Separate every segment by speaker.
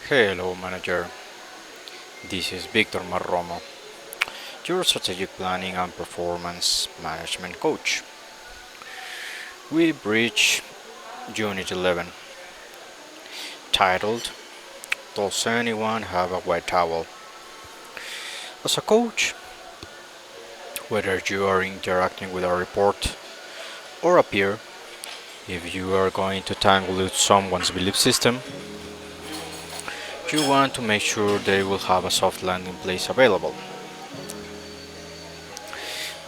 Speaker 1: Hello, manager. This is Victor Marromo, your strategic planning and performance management coach. We bridge Unit 11, titled Does Anyone Have a White Towel? As a coach, whether you are interacting with a report or a peer, if you are going to tangle with someone's belief system, you want to make sure they will have a soft landing place available.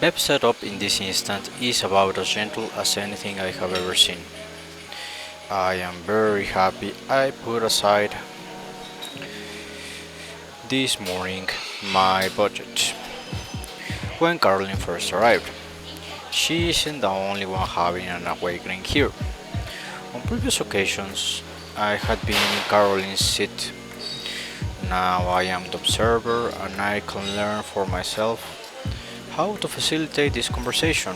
Speaker 1: Web setup in this instance is about as gentle as anything I have ever seen. I am very happy I put aside this morning my budget. When Caroline first arrived, she isn't the only one having an awakening here. On previous occasions, I had been in Caroline's seat. Now I am the observer and I can learn for myself how to facilitate this conversation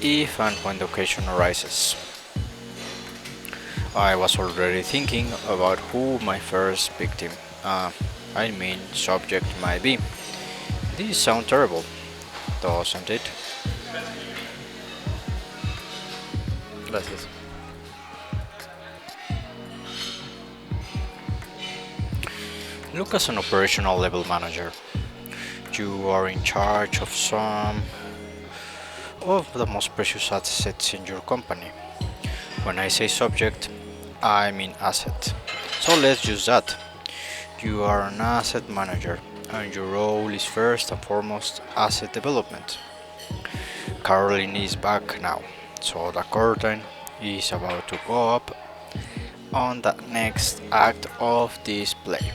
Speaker 1: if and when the occasion arises. I was already thinking about who my first victim, subject might be. This sounds terrible, doesn't it?
Speaker 2: Gracias.
Speaker 1: Look, as an operational level manager, you are in charge of some of the most precious assets in your company. When I say subject, I mean asset. So let's use that. You are an asset manager, and your role is first and foremost asset development. Caroline is back now, so the curtain is about to go up on the next act of this play.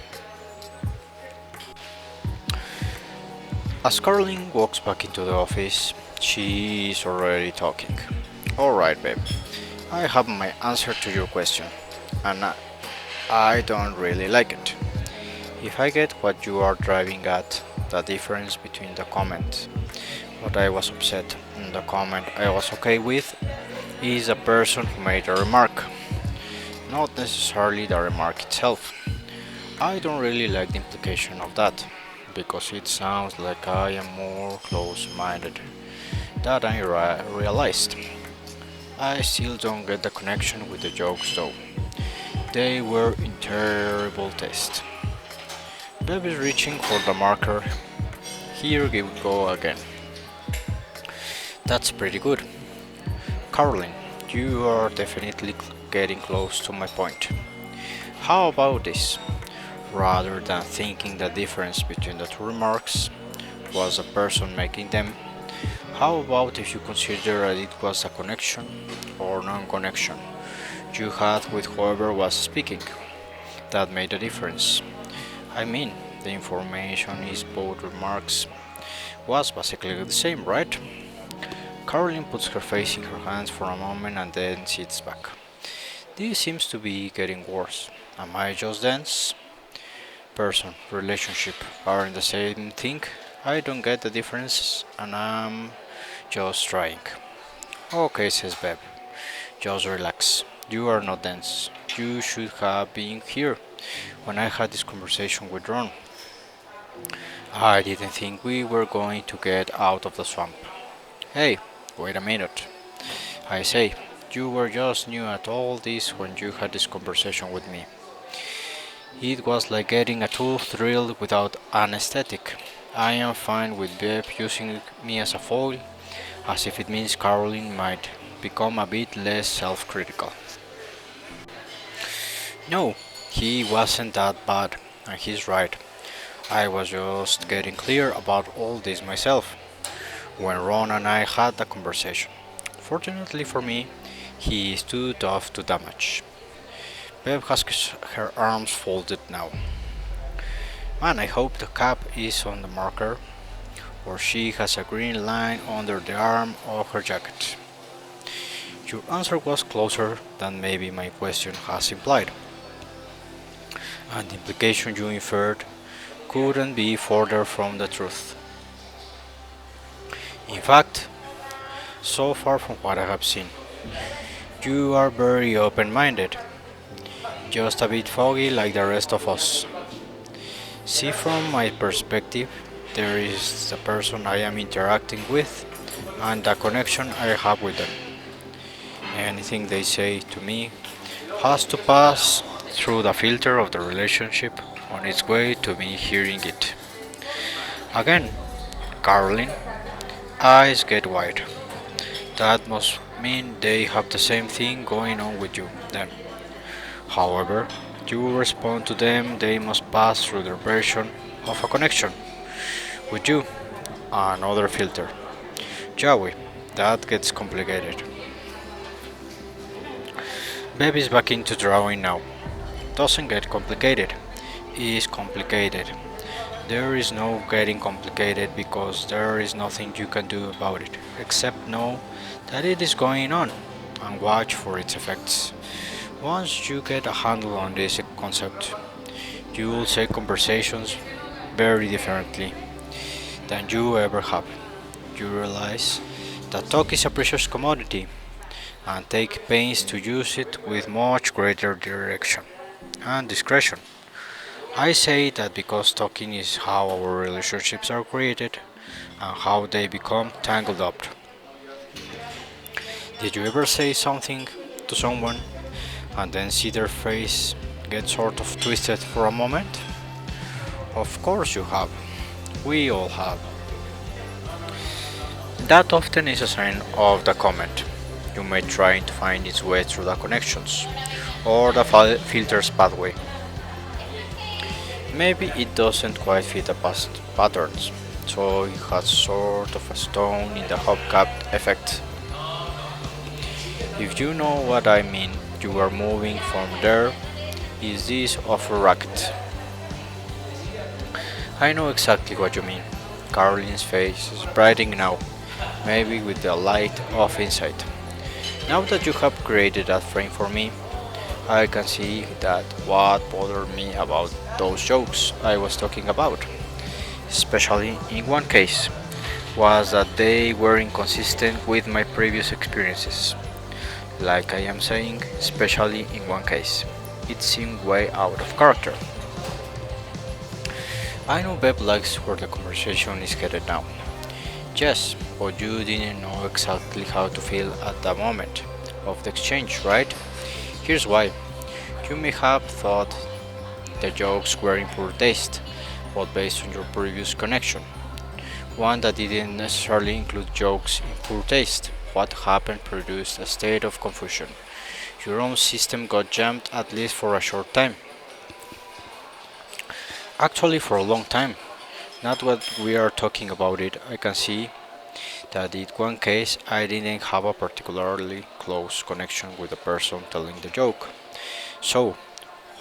Speaker 1: As Caroline walks back into the office, she is already talking. Alright, babe, I have my answer to your question, and I don't really like it. If I get what you are driving at, the difference between the comment what I was upset and the comment I was okay with is the person who made the remark, not necessarily the remark itself. I don't really like the implication of that, because it sounds like I am more close-minded than I realized. I still don't get the connection with the jokes though. They were in terrible taste. Bev is reaching for the marker. Here we go again. That's pretty good. Caroline, you are definitely getting close to my point. How about this? Rather than thinking the difference between the two remarks was the person making them, how about if you consider that it was a connection or non-connection you had with whoever was speaking that made a difference? I mean, the information is both remarks was basically the same, right? Caroline puts her face in her hands for a moment and then sits back. This seems to be getting worse. Am I just dense? Person, relationship aren't the same thing. I don't get the difference and I'm just trying. Okay, says Beb. Just relax. You are not dense. You should have been here when I had this conversation with Ron. I didn't think we were going to get out of the swamp. Hey, wait a minute. I say, you were just new at all this when you had this conversation with me. It was like getting a tooth drilled without anesthetic. I am fine with Beb using me as a foil, as if it means Caroline might become a bit less self-critical. No, he wasn't that bad, and he's right. I was just getting clear about all this myself when Ron and I had the conversation. Fortunately for me, he is too tough to damage. Bev has her arms folded now. Man, I hope the cap is on the marker, or she has a green line under the arm of her jacket. Your answer was closer than maybe my question has implied, and the implication you inferred couldn't be further from the truth. In fact, so far from what I have seen, you are very open-minded. just a bit foggy like the rest of us. See, from my perspective, there is the person I am interacting with and the connection I have with them. Anything they say to me has to pass through the filter of the relationship on its way to me hearing it. Again, Caroline, eyes get wide. That must mean they have the same thing going on with you then. However, you respond to them, they must pass through their version of a connection with you, another filter. Joey, that gets complicated. Baby's back into drawing now. Doesn't get complicated, is complicated. There is no getting complicated because there is nothing you can do about it except know that it is going on and watch for its effects. Once you get a handle on this concept, you will see conversations very differently than you ever have. You realize that talk is a precious commodity and take pains to use it with much greater direction and discretion. I say that because talking is how our relationships are created and how they become tangled up. Did you ever say something to someone and then see their face get sort of twisted for a moment? Of course you have. We all have. That often is a sign of the comment. You may try to find its way through the connections or the filter's pathway. Maybe it doesn't quite fit the past patterns, so it has sort of a stone in the hubcap effect. If you know what I mean, you are moving from there. Is this of a racket? I know exactly what you mean. Caroline's face is brightening now, maybe with the light of insight. Now that you have created that frame for me, I can see that what bothered me about those jokes I was talking about, especially in one case, was that they were inconsistent with my previous experiences. Like I am saying, especially in one case, it seemed way out of character. I know Beb likes where the conversation is headed now. Yes, but you didn't know exactly how to feel at the moment of the exchange, right? Here's why. You may have thought the jokes were in poor taste, but based on your previous connection. One that didn't necessarily include jokes in poor taste. What happened produced a state of confusion. Your own system got jammed at least for a short time. Actually, for a long time. Not what we are talking about it. I can see that in one case I didn't have a particularly close connection with the person telling the joke. So,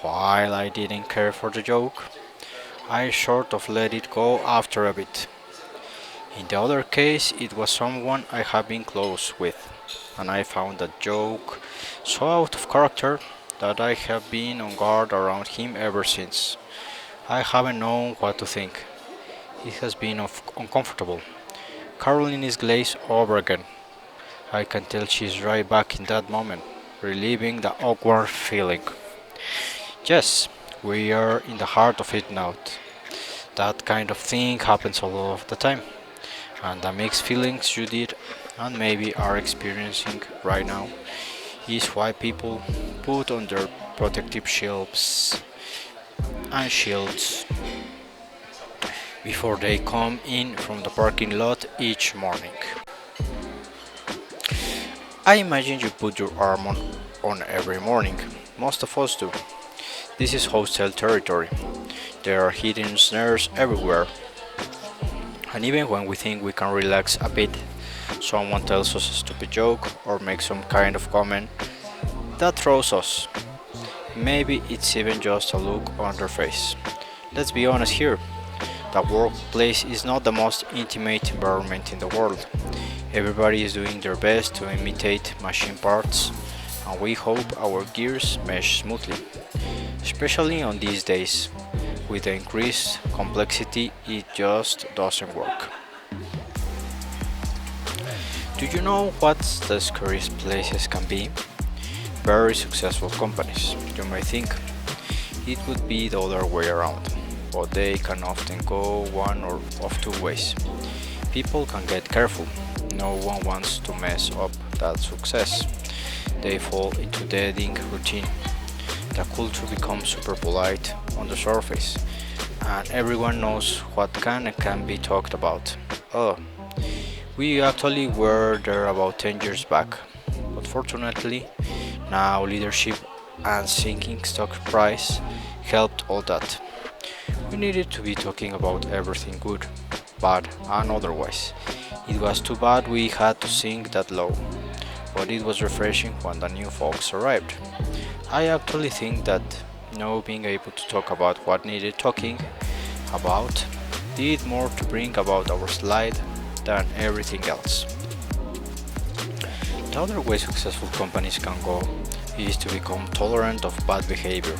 Speaker 1: while I didn't care for the joke, I sort of let it go after a bit. In the other case, it was someone I have been close with, and I found that joke so out of character that I have been on guard around him ever since. I haven't known what to think. It has been uncomfortable. Caroline is glazed over again. I can tell she's right back in that moment, reliving the awkward feeling. Yes, we are in the heart of it now. That kind of thing happens a lot of the time. And the mixed feelings you did and maybe are experiencing right now is why people put on their protective shields and shields before they come in from the parking lot each morning. I imagine you put your arm on every morning. Most of us do. This is hostile territory. There are hidden snares everywhere. And even when we think we can relax a bit, someone tells us a stupid joke or makes some kind of comment that throws us. Maybe it's even just a look on their face. Let's be honest here. The workplace is not the most intimate environment in the world. Everybody is doing their best to imitate machine parts, and we hope our gears mesh smoothly. Especially on these days, with the increased complexity, it just doesn't work. Do you know what the scariest places can be? very successful companies. You may think it would be the other way around, but they can often go one or of two ways. People can get careful. No one wants to mess up that success. They fall into deading routine. The culture becomes super polite on the surface, and everyone knows what can and can't be talked about. Oh, we actually were there about 10 years back, but fortunately, now leadership and sinking stock price helped all that. We needed to be talking about everything good, bad, and otherwise. It was too bad we had to sink that low, but it was refreshing when the new folks arrived. I actually think that now being able to talk about what needed talking about did more to bring about our slide than everything else. The other way successful companies can go is to become tolerant of bad behavior.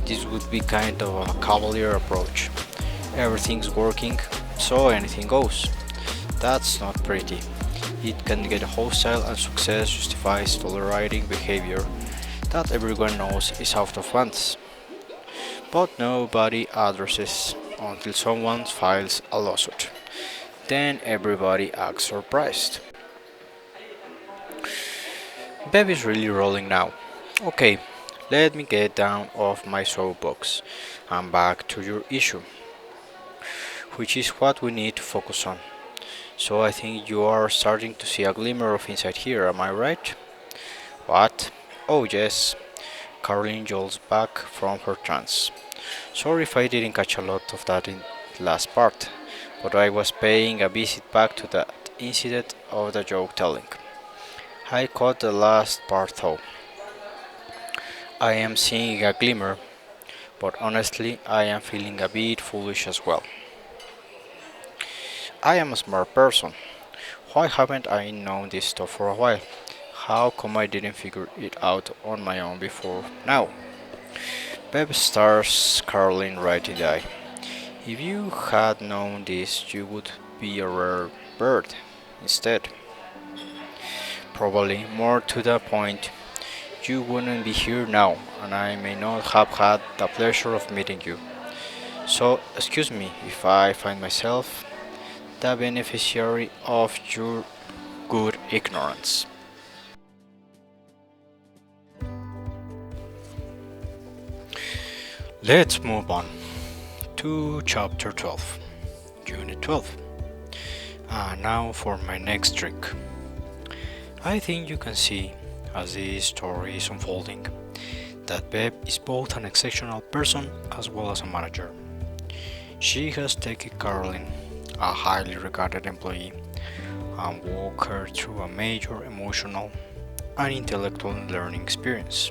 Speaker 1: This would be kind of a cavalier approach. Everything's working, so anything goes. That's not pretty. It can get hostile, and success justifies tolerating behavior that everyone knows is out of bounds, but nobody addresses until someone files a lawsuit. Then everybody acts surprised. Baby's really rolling now. Okay, let me get down off my soapbox and back to your issue, which is what we need to focus on. So I think you are starting to see a glimmer of insight here, am I right? What? Oh yes, Caroline jolts back from her trance. Sorry if I didn't catch a lot of that in the last part, but I was paying a visit back to that incident of the joke telling. I caught the last part though. I am seeing a glimmer, but honestly I am feeling a bit foolish as well. I am a smart person. Why haven't I known this stuff for a while? How come I didn't figure it out on my own before now? Beb stars Caroline right in the eye. If you had known this, you would be a rare bird instead. Probably more to the point, you wouldn't be here now, and I may not have had the pleasure of meeting you. So, excuse me if I find myself the beneficiary of your good ignorance. Let's move on to Chapter 12, Unit 12. And now for my trick trick. I think you can see, as this story is unfolding, that Beb is both an exceptional person as well as a manager. She has taken Caroline, a highly regarded employee, and walked her through a major emotional and intellectual learning experience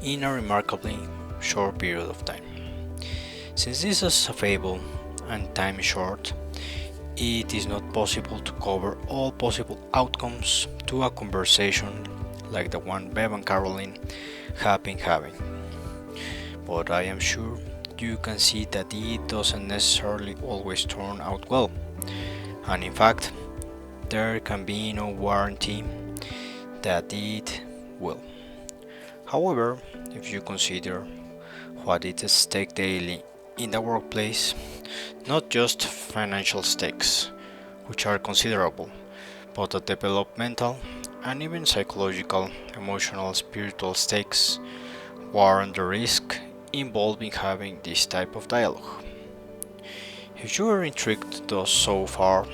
Speaker 1: in a remarkably short period of time. Since this is a fable and time is short, it is not possible to cover all possible outcomes to a conversation like the one Bev and Caroline have been having. But I am sure you can see that it doesn't necessarily always turn out well, and in fact, there can be no guarantee that it will. However, if you consider what is at stake daily in the workplace, not just financial stakes, which are considerable, but the developmental and even psychological, emotional, spiritual stakes warrant the risk involved in having this type of dialogue. If you are intrigued thus so far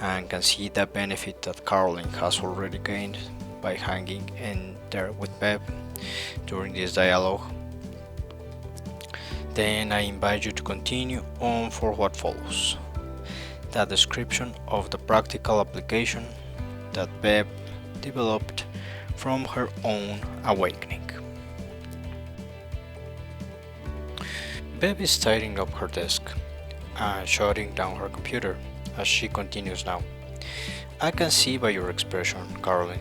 Speaker 1: and can see the benefit that Caroline has already gained by hanging in there with Beb during this dialogue, then I invite you to continue on for what follows, the description of the practical application that Beb developed from her own awakening. Beb is tidying up her desk and shutting down her computer as she continues now. I can see by your expression, Caroline,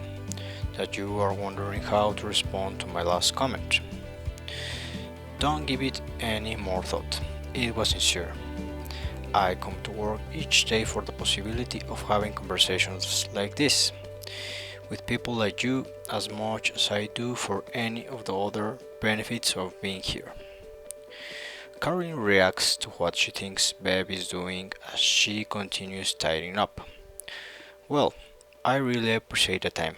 Speaker 1: that you are wondering how to respond to my last comment. Don't give it any more thought. It was sincere. I come to work each day for the possibility of having conversations like this, with people like you as much as I do for any of the other benefits of being here. Caroline reacts to what she thinks Bev is doing as she continues tidying up. Well, I really appreciate the time,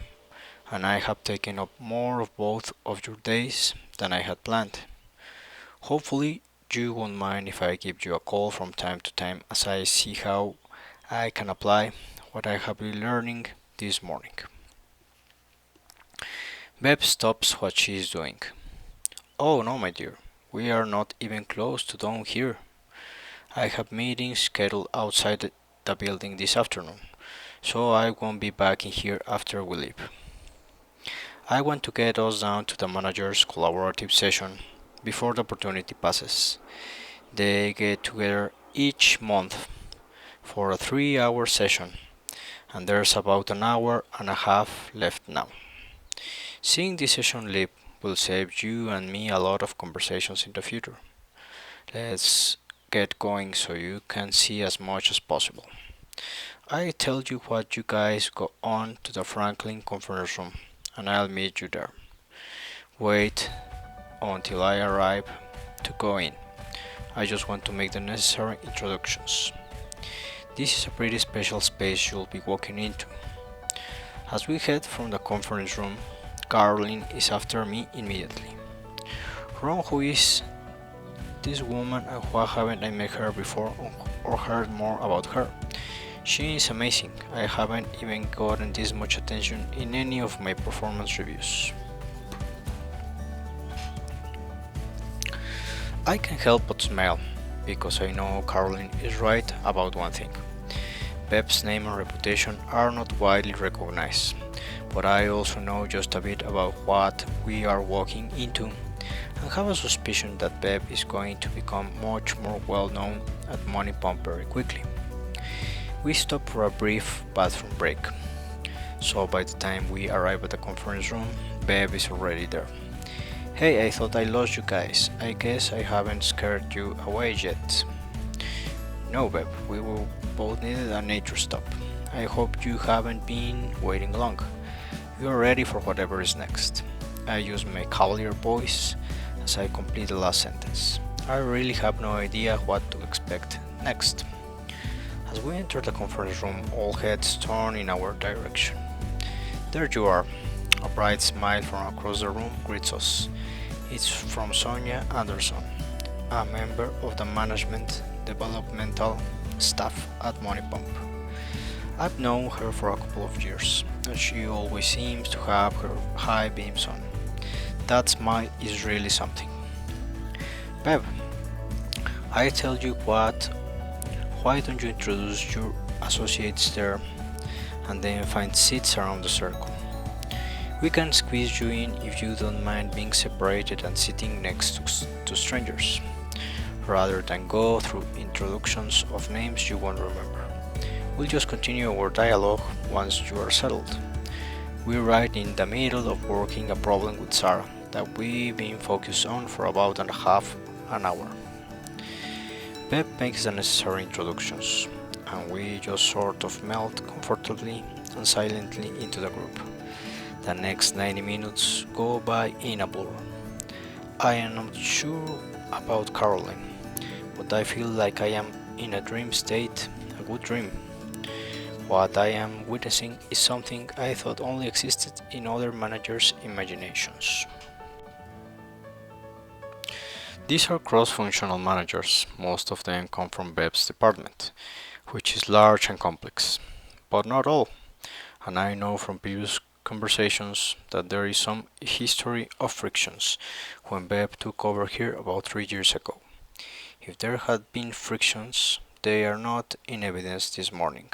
Speaker 1: and I have taken up more of both of your days than I had planned. Hopefully, you won't mind if I give you a call from time to time as I see how I can apply what I have been learning this morning. Bev stops what she is doing. Oh no, my dear, we are not even close to done here. I have meetings scheduled outside the building this afternoon, so I won't be back in here after we leave. I want to get us down to the manager's collaborative session before the opportunity passes. They get together each month for a 3 hour session, and there's about an hour and a half left now. Seeing this session leave will save you and me a lot of conversations in the future. Let's get going so you can see as much as possible. I tell you what, you guys go on to the Franklin conference room and I'll meet you there. Wait until I arrive to go in. I just want to make the necessary introductions. This is a pretty special space you'll be walking into. As we head from the conference room, Caroline is after me immediately. Ron, who is this woman and why haven't I met her before or heard more about her? She is amazing. I haven't even gotten this much attention in any of my performance reviews. I can't help but smile, because I know Caroline is right about one thing. Bev's name and reputation are not widely recognized, but I also know just a bit about what we are walking into and have a suspicion that Bev is going to become much more well known at Moneypump very quickly. We stop for a brief bathroom break, so by the time we arrive at the conference room, Bev is already there. Hey, I thought I lost you guys. I guess I haven't scared you away yet. No, Bev, we will both needed a nature stop. I hope you haven't been waiting long. You are ready for whatever is next. I use my cavalier voice as I complete the last sentence. I really have no idea what to expect next. As we enter the conference room, all heads turn in our direction. There you are. A bright smile from across the room greets us. It's from Sonia Anderson, a member of the management developmental staff at Moneypump. I've known her for a couple of years, and she always seems to have her high beams on. That smile is really something. Bev, I tell you what, why don't you introduce your associates there and then find seats around the circle? We can squeeze you in if you don't mind being separated and sitting next to strangers, rather than go through introductions of names you won't remember. We'll just continue our dialogue once you are settled. We're right in the middle of working a problem with Sarah that we've been focused on for about a half an hour. Pep makes the necessary introductions, and we just sort of melt comfortably and silently into the group. The next 90 minutes go by in a blur. I am not sure about Caroline, but I feel like I am in a dream state, a good dream. What I am witnessing is something I thought only existed in other managers' imaginations. These are cross-functional managers. Most of them come from Bev's department, which is large and complex, but not all. And I know from previous conversations that there is some history of frictions when Bev took over here about 3 years ago. If there had been frictions, they are not in evidence this morning.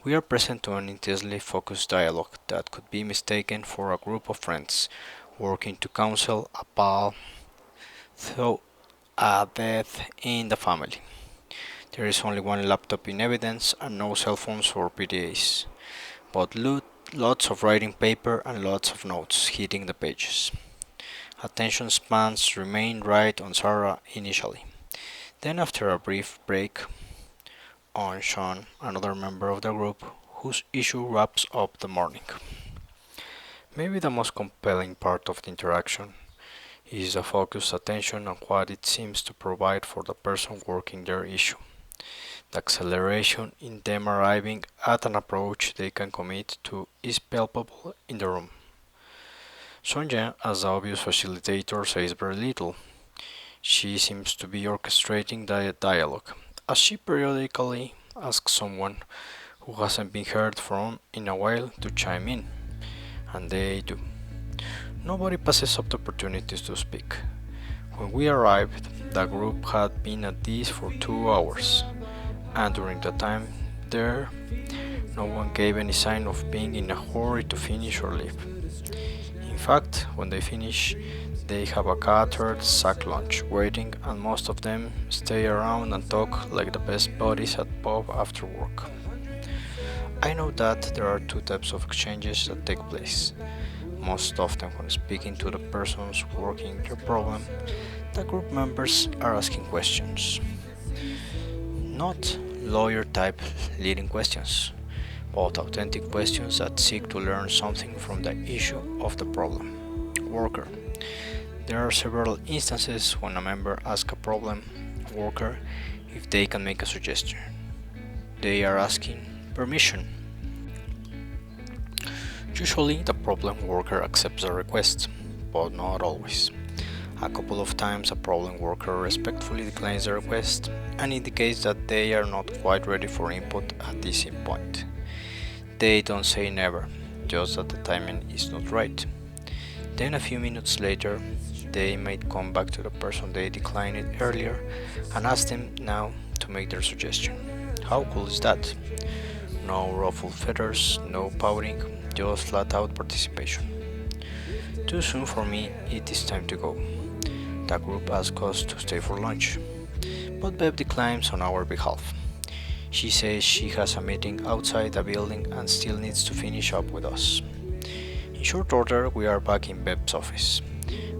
Speaker 1: We are present to an intensely focused dialogue that could be mistaken for a group of friends working to counsel a pal through a death in the family. There is only one laptop in evidence and no cell phones or PDAs, but lots of writing paper and lots of notes hitting the pages. Attention spans remained right on Sarah initially. Then after a brief break, on Sean, another member of the group, whose issue wraps up the morning. Maybe the most compelling part of the interaction is the focused attention on what it seems to provide for the person working their issue. The acceleration in them arriving at an approach they can commit to is palpable in the room. Sonja, as the obvious facilitator, says very little. She seems to be orchestrating the dialogue, as she periodically asks someone who hasn't been heard from in a while to chime in, and they do. Nobody passes up the opportunities to speak. When we arrived, the group had been at this for 2 hours, and during the time there, no one gave any sign of being in a hurry to finish or leave. In fact, when they finish, they have a catered sack lunch waiting, and most of them stay around and talk like the best buddies at pub after work. I know that there are two types of exchanges that take place. Most often, when speaking to the persons working their problem, the group members are asking questions. Not lawyer type leading questions, but authentic questions that seek to learn something from the issue of the problem worker. There are several instances when a member asks a problem worker if they can make a suggestion. They are asking permission. Usually, the problem worker accepts the request, but not always. A couple of times, a problem worker respectfully declines the request and indicates that they are not quite ready for input at this point. They don't say never, just that the timing is not right. Then, a few minutes later, they might come back to the person they declined it earlier and ask them now to make their suggestion. How cool is that? No ruffled feathers, no pouting, just flat out participation. Too soon for me, it is time to go. The group asks us to stay for lunch, but Bev declines on our behalf. She says she has a meeting outside the building and still needs to finish up with us. In short order, we are back in Bev's office.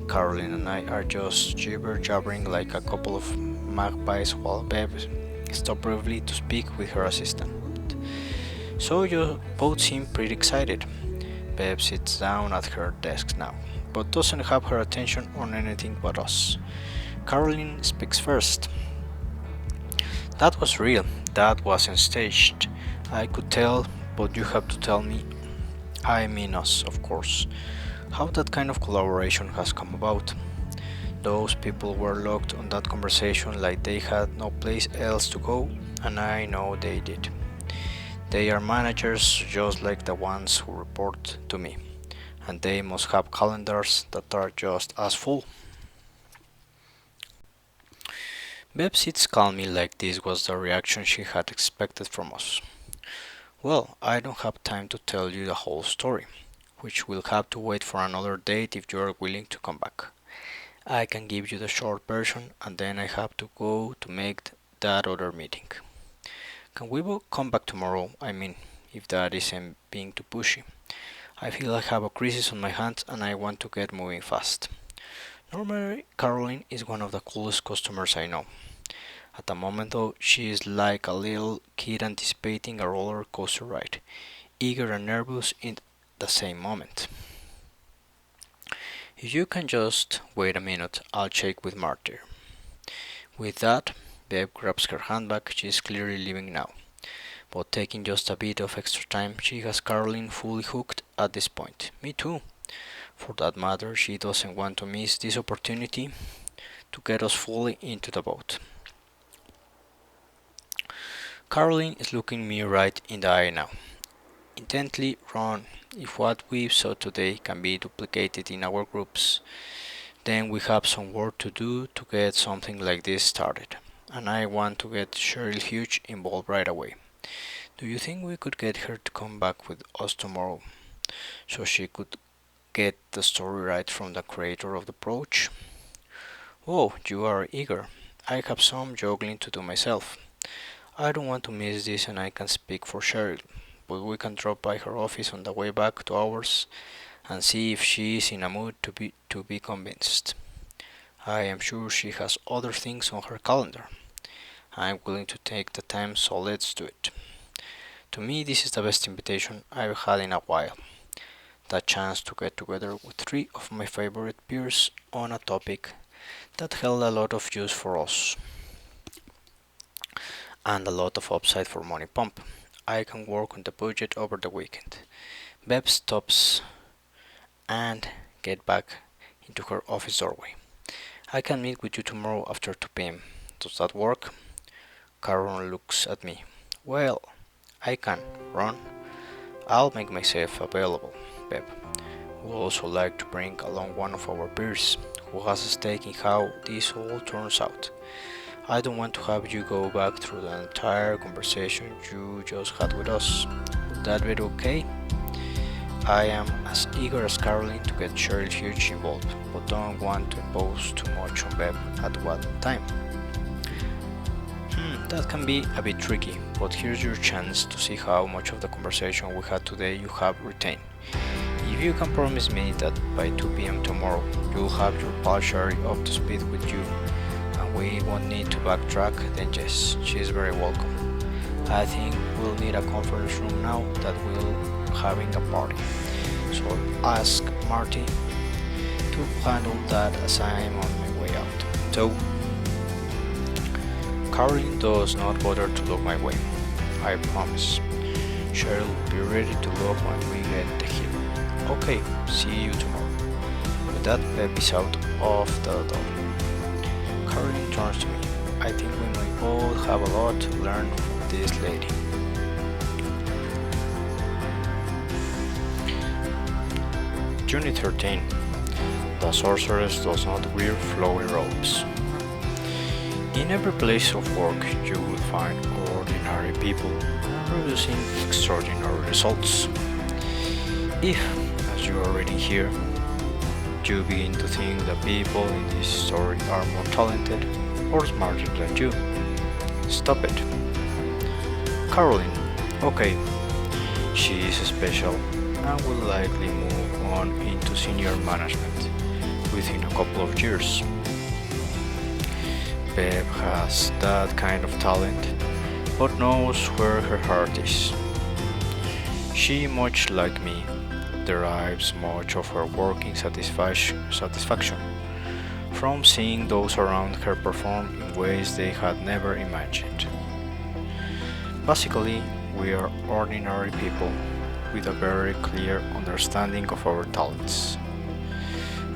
Speaker 1: Caroline and I are just jibber-jabbering like a couple of magpies while Bev stops briefly to speak with her assistant. So you both seem pretty excited. Bev sits down at her desk now, but doesn't have her attention on anything but us. Caroline speaks first. That was real. That wasn't staged. I could tell, but you have to tell me, I mean us, of course, how that kind of collaboration has come about. Those people were locked on that conversation like they had no place else to go, and I know they did. They are managers just like the ones who report to me, and they must have calendars that are just as full. Bev sits calmly like this was the reaction she had expected from us. Well, I don't have time to tell you the whole story, which will have to wait for another date if you are willing to come back. I can give you the short version and then I have to go to make that other meeting. Can we come back tomorrow? I mean, if that isn't being too pushy. I feel I have a crisis on my hands and I want to get moving fast. Normally, Caroline is one of the coolest customers I know. At the moment though, she is like a little kid anticipating a roller coaster ride, eager and nervous in the same moment. If you can just wait a minute, I'll check with Martyr. With that, Bev grabs her handbag. She is clearly leaving now, but taking just a bit of extra time, she has Caroline fully hooked at this point. Me too. For that matter, she doesn't want to miss this opportunity to get us fully into the boat. Caroline is looking me right in the eye now. Intently, Ron, if what we saw today can be duplicated in our groups, then we have some work to do to get something like this started. And I want to get Cheryl Hughes involved right away. Do you think we could get her to come back with us tomorrow so she could get the story right from the creator of the approach? Oh, you are eager. I have some juggling to do myself. I don't want to miss this and I can speak for Cheryl, but we can drop by her office on the way back to ours and see if she is in a mood to be convinced. I am sure she has other things on her calendar. I'm willing to take the time, so let's do it. To me, this is the best invitation I've had in a while. the chance to get together with three of my favorite peers on a topic that held a lot of use for us and a lot of upside for Moneypump. I can work on the budget over the weekend. Bev stops and get back into her office doorway. I can meet with you tomorrow after 2 p.m. Does that work? Karen looks at me. Well, I can, Ron. I'll make myself available, Bev. Would also like to bring along one of our peers who has a stake in how this all turns out. I don't want to have you go back through the entire conversation you just had with us. Would that be okay? I am as eager as Caroline to get Cheryl Hughes involved, but don't want to impose too much on Bev at one time. That can be a bit tricky, but here's your chance to see how much of the conversation we had today you have retained. If you can promise me that by 2 p.m. tomorrow you'll have your pal Sherry up to speed with you and we won't need to backtrack, then yes, she is very welcome. I think we'll need a conference room now that we're having a party. So I'll ask Marty to handle that as I'm on my way out. So Caroline does not bother to look my way, I promise. Cheryl will be ready to go when we get here. Okay, see you tomorrow. With that, Bev is out of the door. Caroline turns to me. I think we might both have a lot to learn from this lady. Unit 13. The sorceress does not wear flowy robes. In every place of work you will find ordinary people producing extraordinary results. If, as you are reading here, you begin to think that people in this story are more talented or smarter than you, stop it. Caroline, okay, she is special and will likely move on into senior management within a couple of years. Bev has that kind of talent, but knows where her heart is. She, much like me, derives much of her working satisfaction from seeing those around her perform in ways they had never imagined. Basically, we are ordinary people with a very clear understanding of our talents,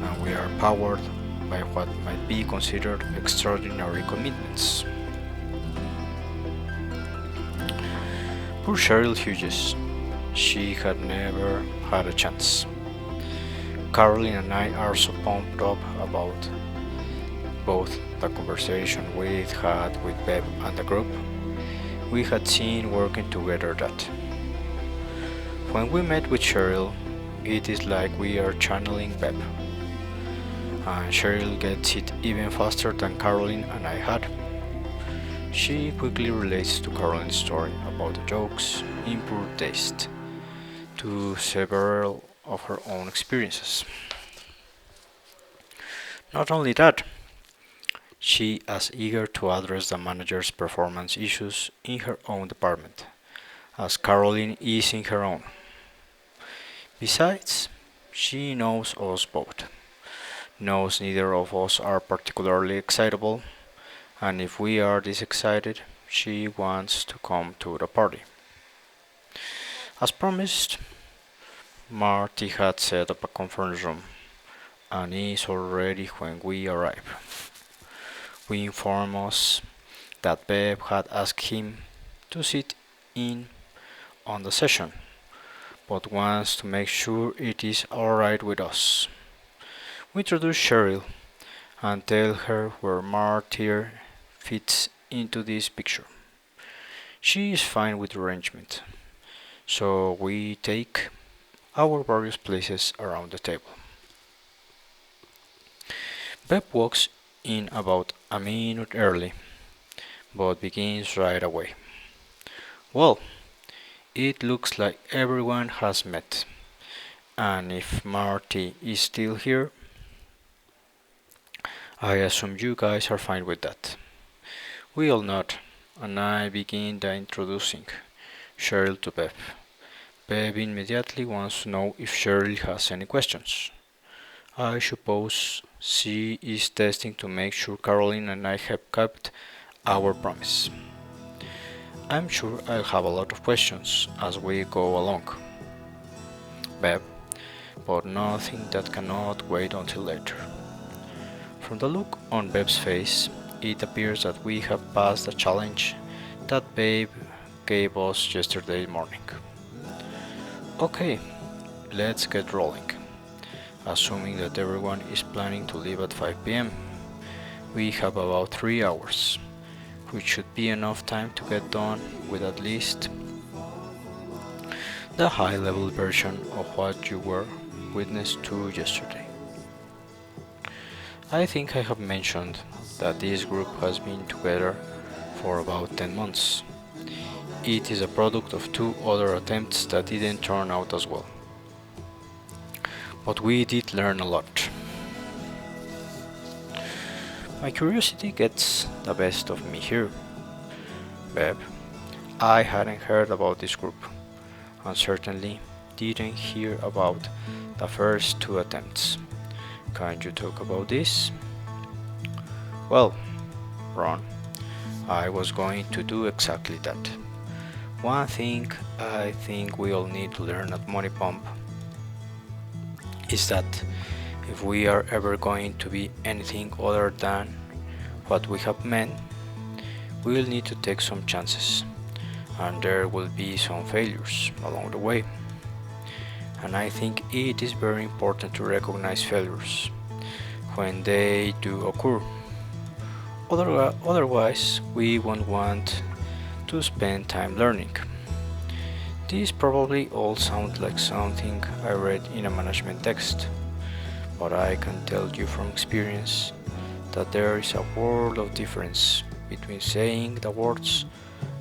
Speaker 1: and we are powered by what might be considered extraordinary commitments. Poor Cheryl Hughes, she had never had a chance. Caroline and I are so pumped up about both the conversation we had with Bev and the group we had seen working together that when we met with Cheryl, it is like we are channeling Bev. And Cheryl gets it even faster than Caroline and I had. She quickly relates to Caroline's story about the jokes in poor taste to several of her own experiences. Not only that, she is eager to address the manager's performance issues in her own department, as Caroline is in her own. Besides, she knows us both, knows neither of us are particularly excitable, and if we are this excited, she wants to come to the party. As promised, Marty had set up a conference room and is all ready when we arrive. We inform us that Bev had asked him to sit in on the session, but wants to make sure it is alright with us. We introduce Cheryl and tell her where Marty fits into this picture. She is fine with the arrangement, so we take our various places around the table. Bev walks in about a minute early, but begins right away. Well, it looks like everyone has met, and if Marty is still here, I assume you guys are fine with that. We all nod, and I begin the introducing Cheryl to Bev. Bev immediately wants to know if Shirley has any questions. I suppose she is testing to make sure Caroline and I have kept our promise. I'm sure I'll have a lot of questions as we go along, Bev, but nothing that cannot wait until later. From the look on Bev's face, it appears that we have passed the challenge that Babe gave us yesterday morning. Okay, let's get rolling. Assuming that everyone is planning to leave at 5 p.m., we have about 3 hours, which should be enough time to get done with at least the high-level version of what you were witness to yesterday. I think I have mentioned that this group has been together for about 10 months. It is a product of 2 other attempts that didn't turn out as well. But we did learn a lot. My curiosity gets the best of me here. Bev, I hadn't heard about this group, and certainly didn't hear about the first 2 attempts. Can you talk about this? Well, Ron, I was going to do exactly that. One thing I think we all need to learn at Moneypump is that if we are ever going to be anything other than what we have meant, we will need to take some chances, and there will be some failures along the way. And I think it is very important to recognize failures when they do occur. Otherwise, we won't want to spend time learning. This probably all sounds like something I read in a management text, but I can tell you from experience that there is a world of difference between saying the words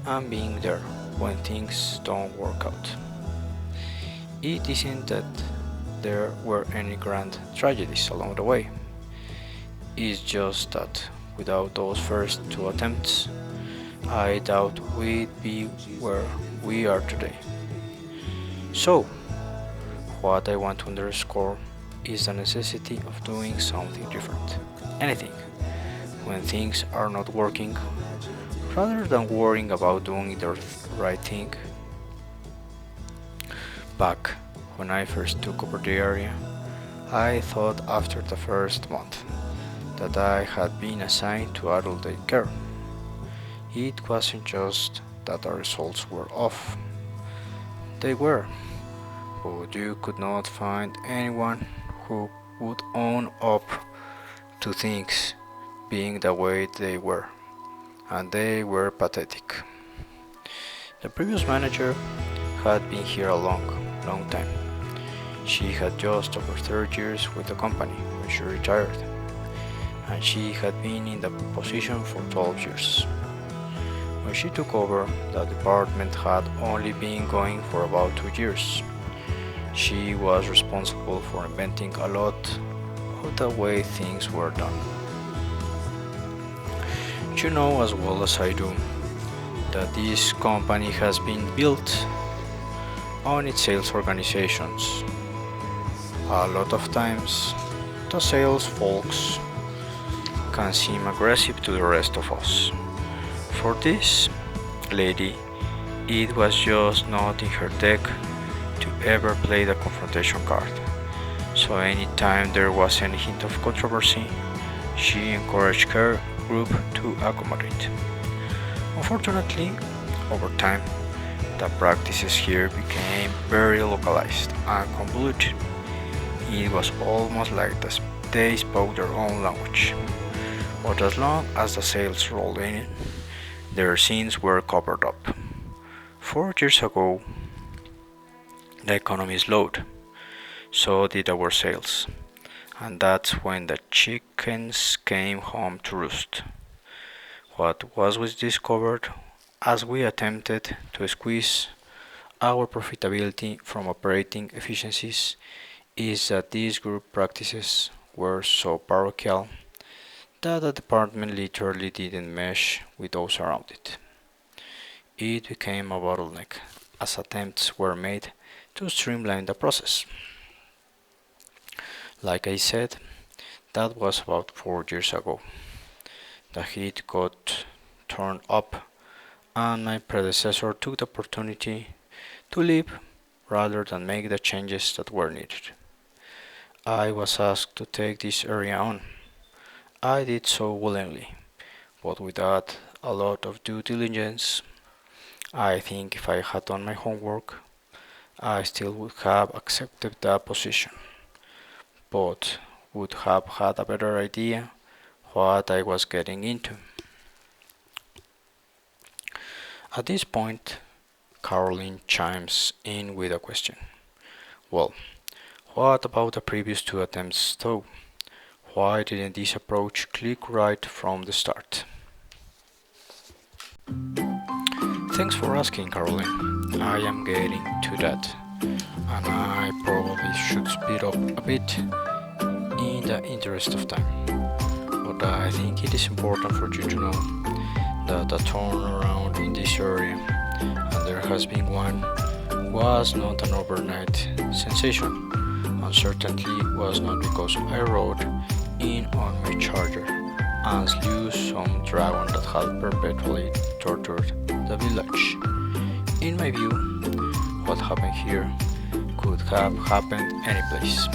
Speaker 1: and being there when things don't work out. It isn't that there were any grand tragedies along the way. It's just that without those first 2 attempts, I doubt we'd be where we are today. So, what I want to underscore is the necessity of doing something different. Anything. When things are not working, rather than worrying about doing the right thing. Back when I first took over the area, I thought after the first month that I had been assigned to adult daycare. It wasn't just that the results were off. They were, but you could not find anyone who would own up to things being the way they were, and they were pathetic. The previous manager had been here a long time. She had just over 30 years with the company when she retired, and she had been in the position for 12 years. When she took over, the department had only been going for about 2 years. She was responsible for inventing a lot of the way things were done. You know as well as I do that this company has been built on its sales organizations. A lot of times, the sales folks can seem aggressive to the rest of us. For this lady, it was just not in her deck to ever play the confrontation card. So anytime there was any hint of controversy, she encouraged her group to accommodate. Unfortunately, over time, the practices here became very localized and convoluted. It was almost like they spoke their own language. But as long as the sales rolled in, their sins were covered up. 4 years ago, the economy slowed. So did our sales. And that's when the chickens came home to roost. What was discovered as we attempted to squeeze our profitability from operating efficiencies is that these group practices were so parochial that the department literally didn't mesh with those around it. It became a bottleneck as attempts were made to streamline the process. Like I said, that was about 4 years ago. The heat got turned up, and my predecessor took the opportunity to leave rather than make the changes that were needed. I was asked to take this area on. I did so willingly, but without a lot of due diligence. I think if I had done my homework, I still would have accepted that position, but would have had a better idea what I was getting into. At this point, Caroline chimes in with a question. Well, what about the previous 2 attempts though? Why didn't this approach click right from the start? Thanks for asking, Caroline. I am getting to that, and I probably should speed up a bit in the interest of time. But I think it is important for you to know that the turnaround in this area, and there has been one, was not an overnight sensation, and certainly was not because I rode in on my charger and slew some dragon that had perpetually tortured the village. In my view, what happened here could have happened any place.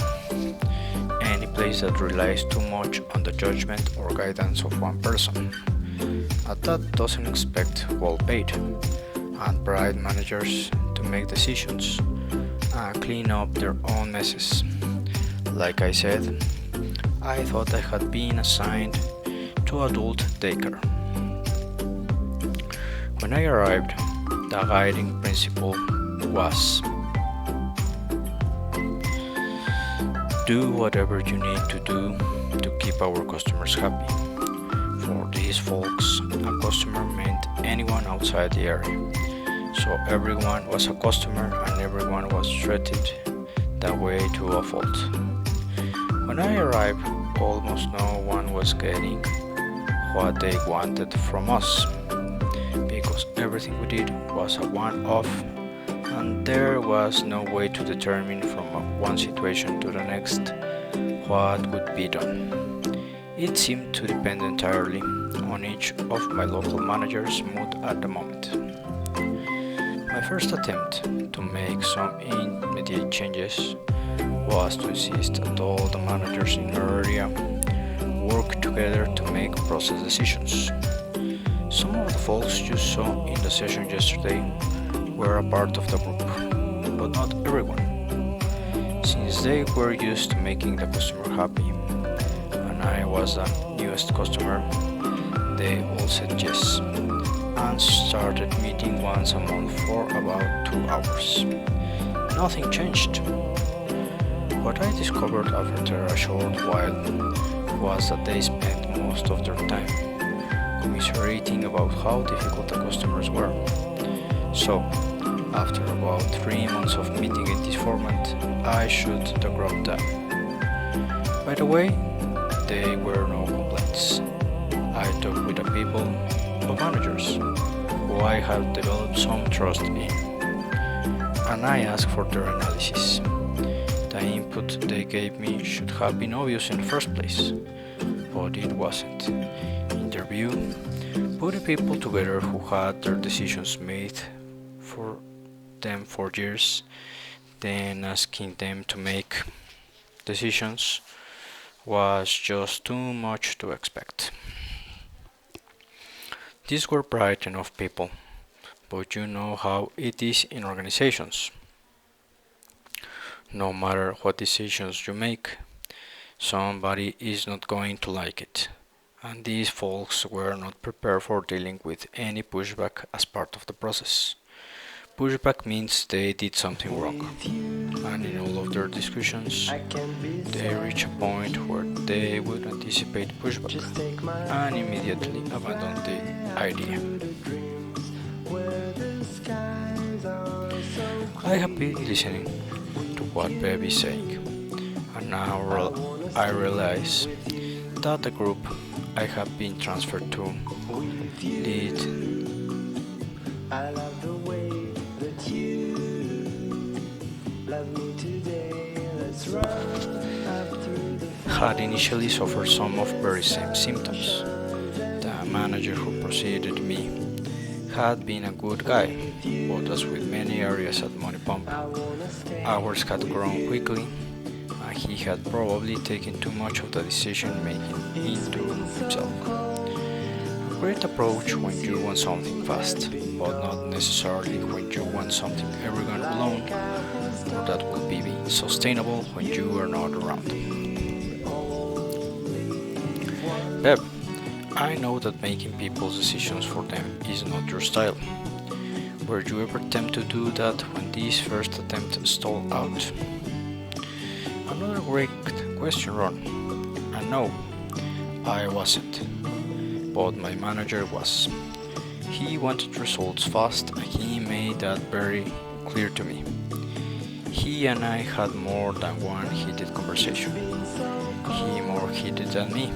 Speaker 1: Any place that relies too much on the judgment or guidance of one person, and that doesn't expect well paid and bright managers to make decisions and clean up their own messes. Like I said, I thought I had been assigned to adult daycare. When I arrived, the guiding principle was do whatever you need to do to keep our customers happy. For these folks, a customer meant anyone outside the area. So everyone was a customer and everyone was treated that way to a fault. When I arrived, almost no one was getting what they wanted from us, because everything we did was a one-off and there was no way to determine from one situation to the next what would be done. It seemed to depend entirely on each of my local managers' mood at the moment. My first attempt to make some immediate changes was to insist that all the managers in our area work together to make process decisions. Some of the folks you saw in the session yesterday were a part of the group, but not everyone. Since they were used to making the customer happy, and I was the newest customer, they all said yes, and started meeting once a month for about 2 hours. Nothing changed. What I discovered after a short while was that they spent most of their time commiserating about how difficult the customers were. So, after about 3 months of meeting in this format, I shut the group down. By the way, there were no complaints. I talked with the people, the managers, who I have developed some trust in, and I asked for their analysis. The input they gave me should have been obvious in the first place, but it wasn't. In their view, putting people together who had their decisions made for them for years, then asking them to make decisions was just too much to expect. These were bright enough people, but you know how it is in organizations. No matter what decisions you make, somebody is not going to like it, and these folks were not prepared for dealing with any pushback as part of the process. Pushback means they did something wrong, and in all of their discussions, they reach a point where they would anticipate pushback and immediately abandon the idea. I have been listening to what Bev is saying, and now I realize that the group I have been transferred to lead had initially suffered some of very same symptoms. The manager who preceded me had been a good guy, but as with many areas at Moneypump, ours had grown quickly, and he had probably taken too much of the decision making into himself. A great approach when you want something fast, but not necessarily when you want something everyone will own, or that will be sustainable when you are not around. Bev, I know that making people's decisions for them is not your style. Were you ever tempted to do that when this first attempt stalled out? Another great question, Ron. And no, I wasn't. But my manager was. He wanted results fast and he made that very clear to me. He and I had more than one heated conversation. He more heated than me.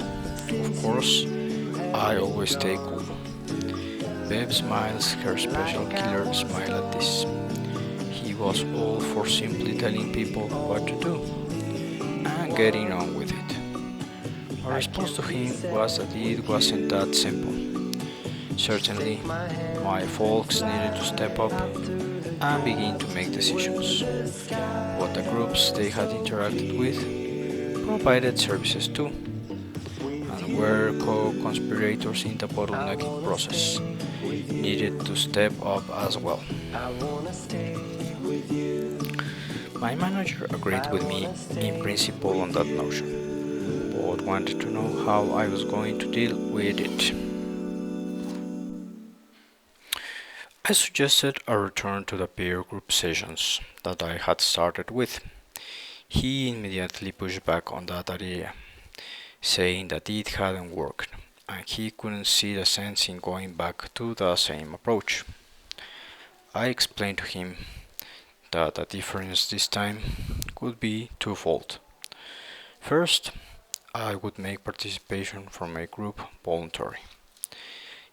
Speaker 1: Of course, I always stay cool. Bev smiles her special killer smile at this. He was all for simply telling people what to do and getting on with it. Our response to him was that it wasn't that simple. Certainly, my folks needed to step up and begin to make decisions. But the groups they had interacted with provided services too, and were co-conspirators in the bottlenecking process, needed to step up as well. My manager agreed with me in principle on that notion, but wanted to know how I was going to deal with it. I suggested a return to the peer group sessions that I had started with. He immediately pushed back on that idea, saying that it hadn't worked, and he couldn't see the sense in going back to the same approach. I explained to him that the difference this time could be twofold. First, I would make participation from my group voluntary.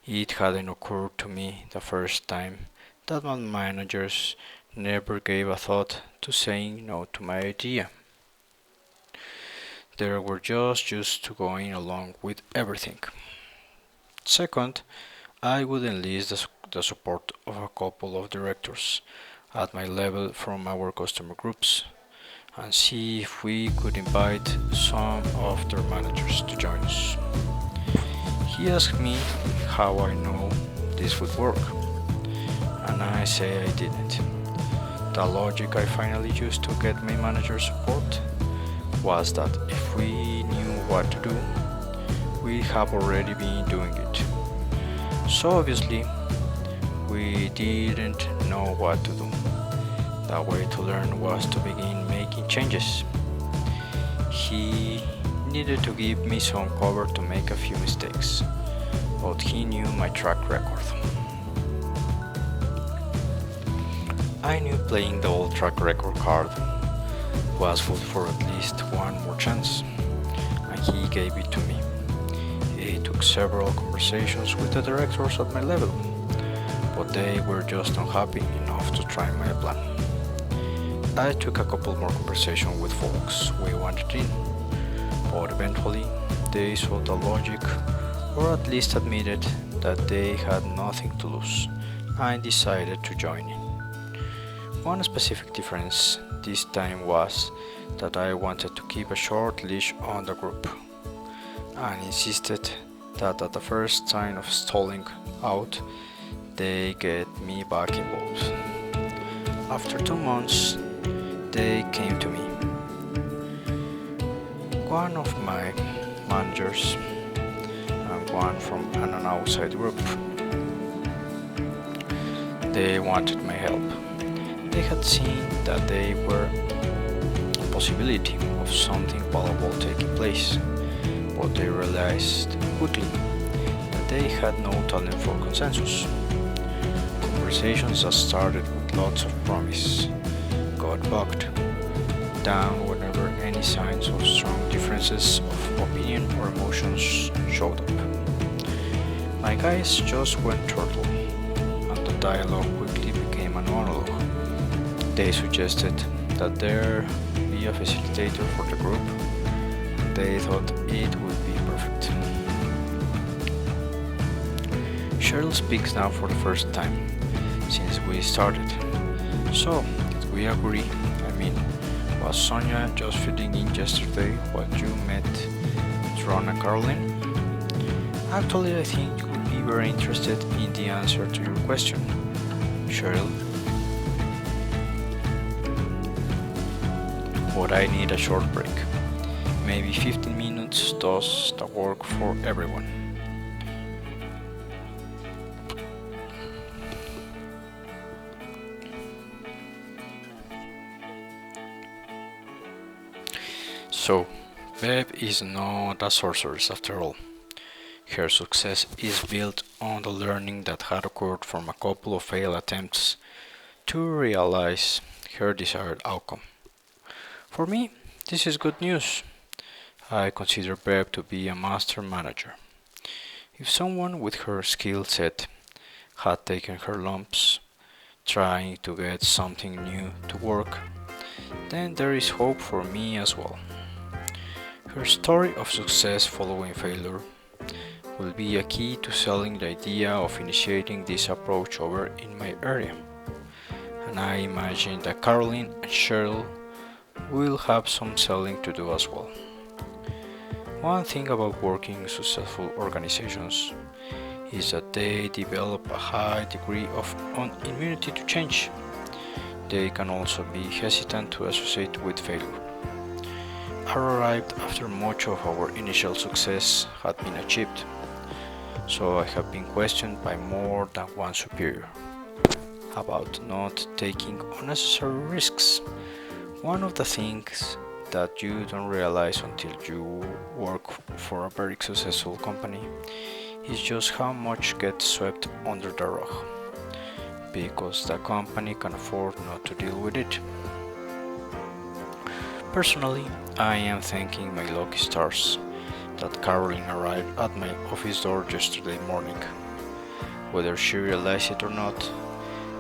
Speaker 1: It hadn't occurred to me the first time that my managers never gave a thought to saying no to my idea. They were just used to going along with everything. Second, I would enlist the support of a couple of directors at my level from our customer groups and see if we could invite some of their managers to join us. He asked me how I know this would work, and I say I didn't. The logic I finally used to get my manager's support was that if we knew what to do, we have already been doing it. So obviously, we didn't know what to do. The way to learn was to begin making changes. He needed to give me some cover to make a few mistakes, but he knew my track record. I knew playing the old track record card was good for at least one more chance, and he gave it to me. It took several conversations with the directors at my level, but they were just unhappy enough to try my plan. I took a couple more conversations with folks we wanted in, but eventually they saw the logic, or at least admitted that they had nothing to lose, and decided to join in. One specific difference this time was that I wanted to keep a short leash on the group, and insisted that at the first sign of stalling out, they get me back involved. After 2 months, they came to me. One of my managers and one from an outside group. They wanted my help. They had seen that there were a possibility of something valuable taking place, but they realized quickly that they had no talent for consensus. Conversations that started with lots of promise got bogged down whenever any signs of strong differences of opinion or emotions showed up. My guys just went turtle, and the dialogue quickly became a monologue. They suggested that there be be a facilitator for the group, and they thought it would be perfect. Cheryl speaks now for the first time since we started. So, did we agree? I mean, was Sonia just fitting in yesterday what you met with Ron and Caroline? Actually, I think you would be very interested in the answer to your question, Cheryl. But I need a short break. Maybe 15 minutes does the work for everyone. So, Bev is not a sorceress after all. Her success is built on the learning that had occurred from a couple of failed attempts to realize her desired outcome. For me, this is good news. I consider Bev to be a master manager. If someone with her skill set had taken her lumps trying to get something new to work, then there is hope for me as well. Her story of success following failure will be a key to selling the idea of initiating this approach over in my area. And I imagine that Caroline and Cheryl will have some selling to do as well. One thing about working in successful organizations is that they develop a high degree of immunity to change. They can also be hesitant to associate with failure. I arrived after much of our initial success had been achieved, so I have been questioned by more than one superior about not taking unnecessary risks. One of the things that you don't realize until you work for a very successful company is just how much gets swept under the rug, because the company can afford not to deal with it. Personally, I am thanking my lucky stars that Caroline arrived at my office door yesterday morning. Whether she realized it or not,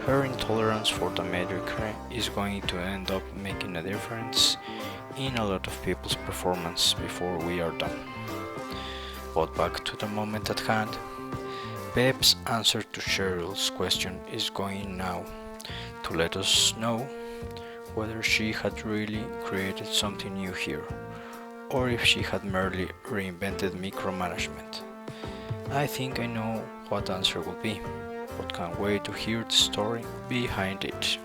Speaker 1: her intolerance for the mediocre is going to end up making a difference in a lot of people's performance before we are done. But back to the moment at hand, Beb's answer to Cheryl's question is going now to let us know whether she had really created something new here, or if she had merely reinvented micromanagement. I think I know what the answer will be, but can't wait to hear the story behind it.